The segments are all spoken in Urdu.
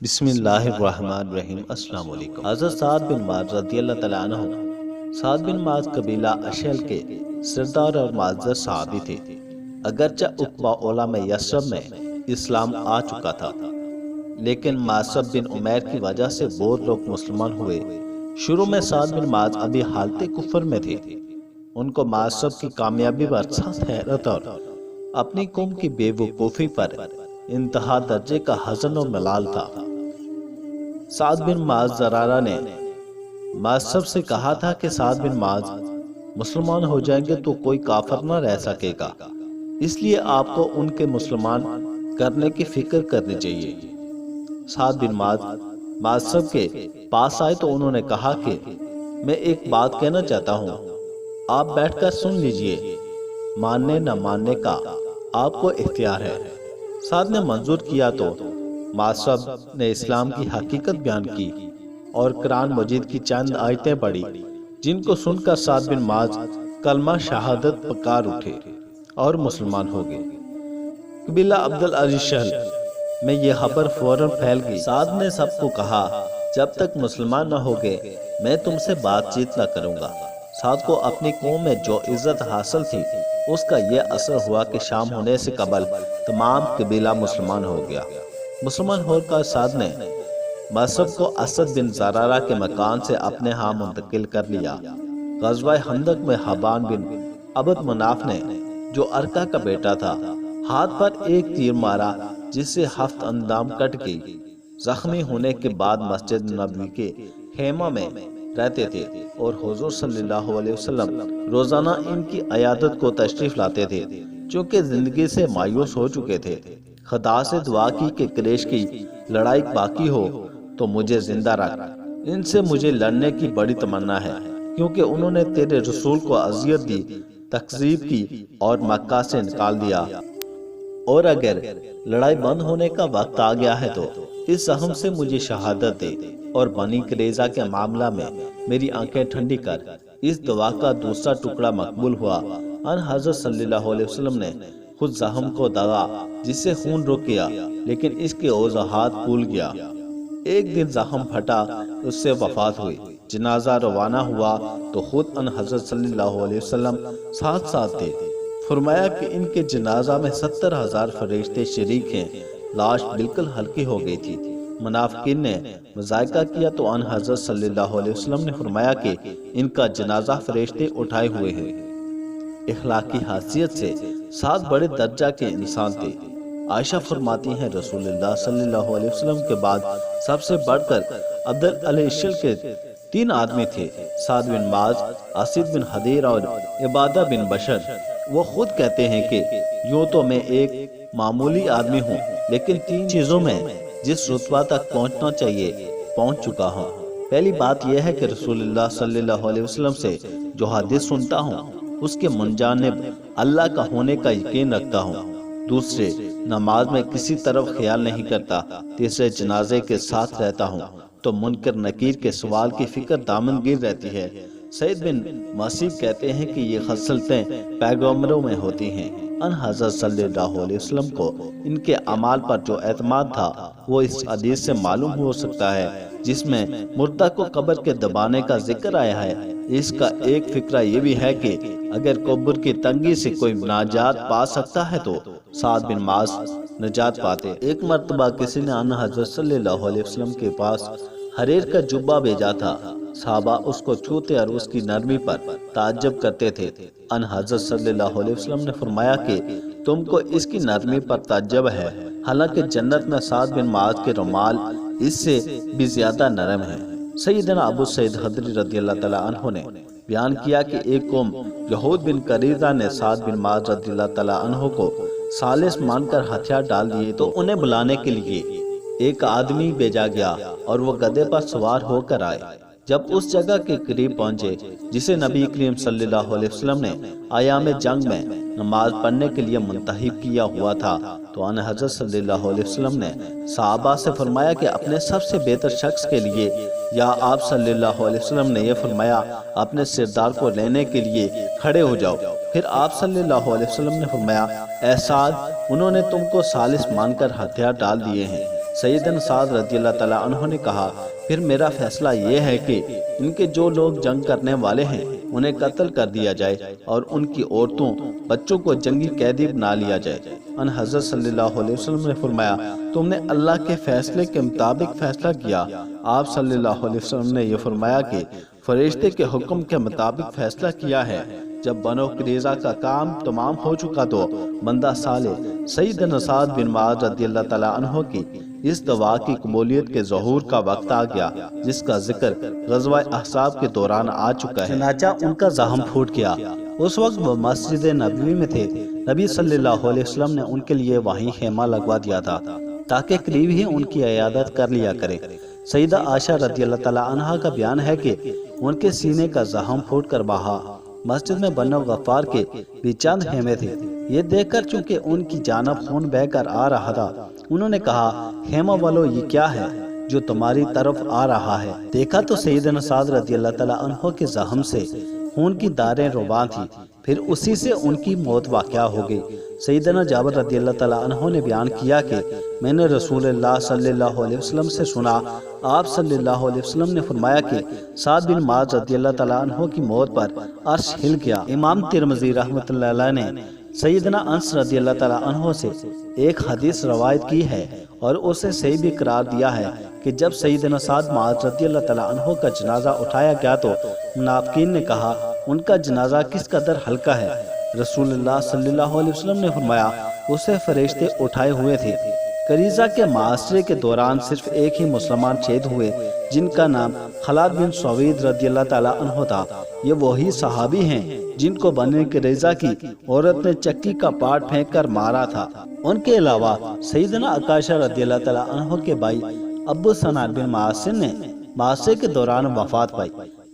بسم اللہ الرحمن الرحیم۔ السلام علیکم۔ حضرت سعد بن معاذ رضی اللہ تعالیٰ عنہ سعد بن معاذ قبیلہ اشہل کے سردار اور معزز صحابی تھے۔ اگرچہ عقبہ اولا میں یثرب میں اسلام آ چکا تھا، لیکن معصب بن عمیر کی وجہ سے بہت لوگ مسلمان ہوئے۔ شروع میں سعد بن معاذ ابھی حالت کفر میں تھے۔ ان کو معصب کی کامیابی پر سخت حیرت اور اپنی قوم کی بے وقوفی پر انتہا درجے کا حزن و ملال تھا۔ سعد بن معاذ زرارہ نے معصب سے کہا تھا کہ سعد بن معاذ مسلمان ہو جائیں گے تو کوئی کافر نہ رہ سکے گا، اس لیے آپ کو ان کے مسلمان کرنے کی فکر کرنی چاہیے۔ سعد بن معاذ معصب کے پاس آئے تو انہوں نے کہا کہ میں ایک بات کہنا چاہتا ہوں، آپ بیٹھ کر سن لیجئے، ماننے نہ ماننے کا آپ کو اختیار ہے۔ سعد نے منظور کیا تو معصب نے اسلام کی حقیقت بیان کی اور قرآن مجید کی چند آیتیں پڑھی، جن کو سن کر سعد بن معاذ کلمہ شہادت پکار اٹھے اور مسلمان ہو گئے۔ قبیلہ عبد الاشہل میں یہ خبر فوراً پھیل گئی۔ سعد نے سب کو کہا، جب تک مسلمان نہ ہوگے میں تم سے بات چیت نہ کروں گا۔ سعد کو اپنی قوم میں جو عزت حاصل تھی اس کا یہ اثر ہوا کہ شام ہونے سے قبل تمام قبیلہ مسلمان ہو گیا۔ مسلمان ہو کر سعد نے معصب کو اسد بن زرارہ کے مکان سے اپنے ہاں منتقل کر لیا۔ غزوہ خندق میں حبان بن عبد مناف نے، جو ارکا کا بیٹا تھا، ہاتھ پر ایک تیر مارا جس سے 7 اندام کٹ گئی۔ زخمی ہونے کے بعد مسجد نبوی کے خیمہ میں رہتے تھے اور حضور صلی اللہ علیہ وسلم روزانہ ان کی عیادت کو تشریف لاتے تھے، چونکہ زندگی سے مایوس ہو چکے تھے۔ خدا سے دعا کی کہ قریش کی لڑائی باقی ہو تو مجھے زندہ رکھ، ان سے مجھے لڑنے کی بڑی تمنا ہے، کیونکہ انہوں نے تیرے رسول کو اذیت دی، تکذیب کی اور مکہ سے نکال دیا، اور اگر لڑائی بند ہونے کا وقت آ گیا ہے تو اس زخم سے مجھے شہادت دے اور بنی قریظہ کے معاملہ میں میری آنکھیں ٹھنڈی کر۔ اس دعا کا دوسرا ٹکڑا مقبول ہوا۔ ان حضرت صلی اللہ علیہ وسلم نے خود زخم کو دغا جس سے خون رک گیا، لیکن اس کے وضاحت بھول گیا۔ ایک دن زخم پھٹا، اس سے وفات ہوئی۔ جنازہ روانہ ہوا تو خود ان حضرت صلی اللہ علیہ وسلم ساتھ ساتھ تھے۔ فرمایا کہ ان کے جنازہ میں 70,000 فرشتے شریک ہیں۔ لاش بالکل ہلکی ہو گئی تھی۔ منافقین نے مذائقہ کیا تو ان حضرت صلی اللہ علیہ وسلم نے فرمایا کہ ان کا جنازہ فرشتے اٹھائے ہوئے ہیں۔ اخلاقی حیثیت سے سعد بڑے درجہ کے انسان تھے۔ عائشہ فرماتی ہیں، رسول اللہ صلی اللہ علیہ وسلم کے بعد سب سے بڑھ کر عبد الاشہل کے 3 آدمی تھے، سعد بن معاذ، اسید بن حضیر اور عبادہ بن بشر۔ وہ خود کہتے ہیں کہ یوں تو میں ایک معمولی آدمی ہوں، لیکن 3 چیزوں میں جس رتبہ تک پہنچنا چاہیے پہنچ چکا ہوں۔ پہلی بات یہ ہے کہ رسول اللہ صلی اللہ علیہ وسلم سے جو حدیث سنتا ہوں اس کے منجانب اللہ کا ہونے کا یقین رکھتا ہوں۔ دوسرے، نماز میں کسی طرف خیال نہیں کرتا۔ تیسرے، جنازے کے ساتھ رہتا ہوں تو منکر نکیر کے سوال کی فکر دامن گیر رہتی ہے۔ سعید بن مسیب کہتے ہیں کہ یہ خصلتیں پیغمبروں میں ہوتی ہیں۔ ان حضرت صلی اللہ علیہ وسلم کو ان کے اعمال پر جو اعتماد تھا وہ اس حدیث سے معلوم ہو سکتا ہے جس میں مردہ کو قبر کے دبانے کا ذکر آیا ہے۔ اس کا ایک فکرہ یہ بھی ہے کہ اگر قبر کی تنگی سے کوئی نجات پا سکتا ہے تو سعد بن معاذ نجات پاتے۔ ایک مرتبہ کسی نے ان حضرت صلی اللہ علیہ وسلم کے پاس حریر کا جبہ بھیجا تھا۔ صحابہ اس کو چھوتے اور اس کی نرمی پر تعجب کرتے تھے۔ ان حضرت صلی اللہ علیہ وسلم نے فرمایا کہ تم کو اس کی نرمی پر تعجب ہے، حالانکہ جنت میں سعد بن معاذ کے رومال اس سے بھی زیادہ نرم ہے۔ سیدنا ابو سعید خدری رضی اللہ تعالیٰ عنہ نے بیان کیا کہ ایک قوم یہود بن قریظہ نے سعد بن معاذ رضی اللہ تعالیٰ عنہ کو ثالث مان کر ہتھیار ڈال دیے تو انہیں بلانے کے لیے ایک آدمی بھیجا گیا اور وہ گدھے پر سوار ہو کر آئے۔ جب اس جگہ کے قریب پہنچے جسے نبی کریم صلی اللہ علیہ وسلم نے ایام جنگ میں نماز پڑھنے کے لیے منتخب کیا ہوا تھا تو ان حضرت صلی اللہ علیہ وسلم نے صحابہ سے فرمایا کہ اپنے سب سے بہتر شخص کے لیے، یا آپ صلی اللہ علیہ وسلم نے یہ فرمایا اپنے سردار کو لینے کے لیے کھڑے ہو جاؤ۔ پھر آپ صلی اللہ علیہ وسلم نے فرمایا، اے سعد، انہوں نے تم کو ثالث مان کر ہتھیار ڈال دیے ہیں۔ سیدنا سعد رضی اللہ تعالیٰ عنہ نے کہا پھر میرا فیصلہ یہ ہے کہ ان کے جو لوگ جنگ کرنے والے ہیں انہیں قتل کر دیا جائے اور ان کی عورتوں بچوں کو جنگی قیدی بنا لیا جائے۔ ان حضرت صلی اللہ علیہ وسلم نے فرمایا تم نے اللہ کے فیصلے کے مطابق فیصلہ کیا۔ آپ صلی اللہ علیہ وسلم نے یہ فرمایا کہ فرشتے کے حکم کے مطابق فیصلہ کیا ہے۔ جب بنو قریظہ کا کام تمام ہو چکا تو بندہ صالح سیدنا سعد بن معاذ رضی اللہ تعالیٰ عنہ کی اس دعا کی قبولیت کے ظہور کا وقت آ گیا جس کا ذکر غزوہ احزاب کے دوران آ چکا ہے۔ چنانچہ ان کا زخم پھوٹ گیا۔ اس وقت وہ مسجد نبوی میں تھے۔ نبی صلی اللہ علیہ وسلم نے ان کے لیے وہیں خیمہ لگوا دیا تھا تاکہ قریب ہی ان کی عیادت کر لیا کرے۔ سیدہ عائشہ رضی اللہ تعالیٰ عنہا کا بیان ہے کہ ان کے سینے کا زخم پھوٹ کر بہا۔ مسجد میں بنو غفار کے بھی چند خیمے تھے۔ یہ دیکھ کر چونکہ ان کی جانب خون بہہ کر آ رہا تھا انہوں نے کہا خیمہ والو یہ کیا ہے جو تمہاری طرف آ رہا ہے؟ دیکھا تو سیدنا سعد رضی اللہ تعالیٰ عنہ کے زخم سے خون کی داریں روان تھی۔ پھر اسی سے ان کی موت واقع ہو گئی۔ سیدنا جابر رضی اللہ تعالیٰ عنہ نے بیان کیا کہ میں نے رسول اللہ صلی اللہ علیہ وسلم سے سنا، آپ صلی اللہ علیہ وسلم نے فرمایا کہ سعد بن معاذ رضی اللہ تعالیٰ عنہ کی موت پر عرش ہل گیا۔ امام ترمذی رحمۃ اللہ علیہ نے سیدنا انس رضی اللہ تعالیٰ عنہ سے ایک حدیث روایت کی ہے اور اسے صحیح بھی قرار دیا ہے کہ جب سیدنا سعد معاذ رضی اللہ تعالیٰ عنہ کا جنازہ اٹھایا گیا تو منافقین نے کہا ان کا جنازہ کس قدر ہلکا ہے۔ رسول اللہ صلی اللہ علیہ وسلم نے فرمایا اسے فرشتے اٹھائے ہوئے تھے۔ قریظہ کے معاشرے کے دوران صرف ایک ہی مسلمان شہید ہوئے جن کا نام خالد بن سوید رضی اللہ تعالیٰ عنہ تھا۔ یہ وہی صحابی ہیں جن کو بنو قریظہ کی عورت نے چکی کا پاٹ پھینک کر مارا تھا۔ ان کے علاوہ سیدنا عکاشہ رضی اللہ تعالیٰ عنہ کے بھائی ابو سنان بن معاصر نے معاشرے کے دوران وفات پائی۔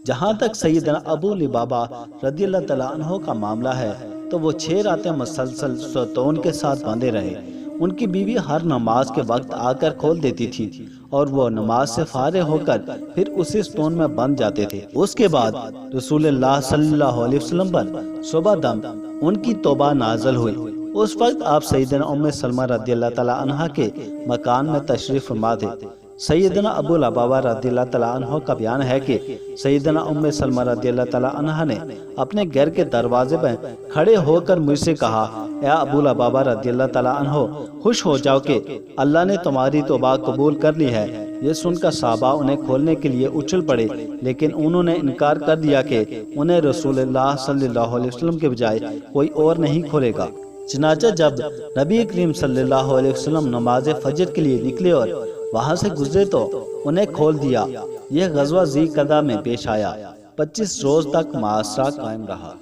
جہاں تک سیدنا ابو لبابہ رضی اللہ تعالیٰ عنہ کا معاملہ ہے تو وہ 6 راتیں مسلسل ستون کے ساتھ باندھے رہے۔ ان کی بیوی ہر نماز کے وقت آ کر کھول دیتی تھی اور وہ نماز سے فارغ ہو کر پھر اسی ستون میں بند جاتے تھے۔ اس کے بعد رسول اللہ صلی اللہ علیہ وسلم پر صبح دم ان کی توبہ نازل ہوئی۔ اس وقت آپ سیدنا ام سلمہ رضی اللہ تعالیٰ عنہ کے مکان میں تشریف فرما تھے۔ سیدنا ابو لبابہ رضی اللہ تعالیٰ عنہ کا بیان ہے کہ سیدنا ام سلمہ رضی اللہ تعالیٰ عنہ نے اپنے گھر کے دروازے پر کھڑے ہو کر مجھ سے کہا اے ابو لبابہ رضی اللہ تعالیٰ عنہ خوش ہو جاؤ کہ اللہ نے تمہاری توبہ قبول کر لی ہے۔ یہ سن کر صحابہ انہیں کھولنے کے لیے اچھل پڑے لیکن انہوں نے انکار کر دیا کہ انہیں رسول اللہ صلی اللہ علیہ وسلم کے بجائے کوئی اور نہیں کھولے گا۔ چنانچہ جب نبی کریم صلی اللہ علیہ وسلم نماز فجر کے لیے نکلے اور وہاں سے گزرے تو انہیں کھول دیا۔ یہ غزوہ ذی قعدہ میں پیش آیا۔ 25 روز تک محاصرہ قائم رہا۔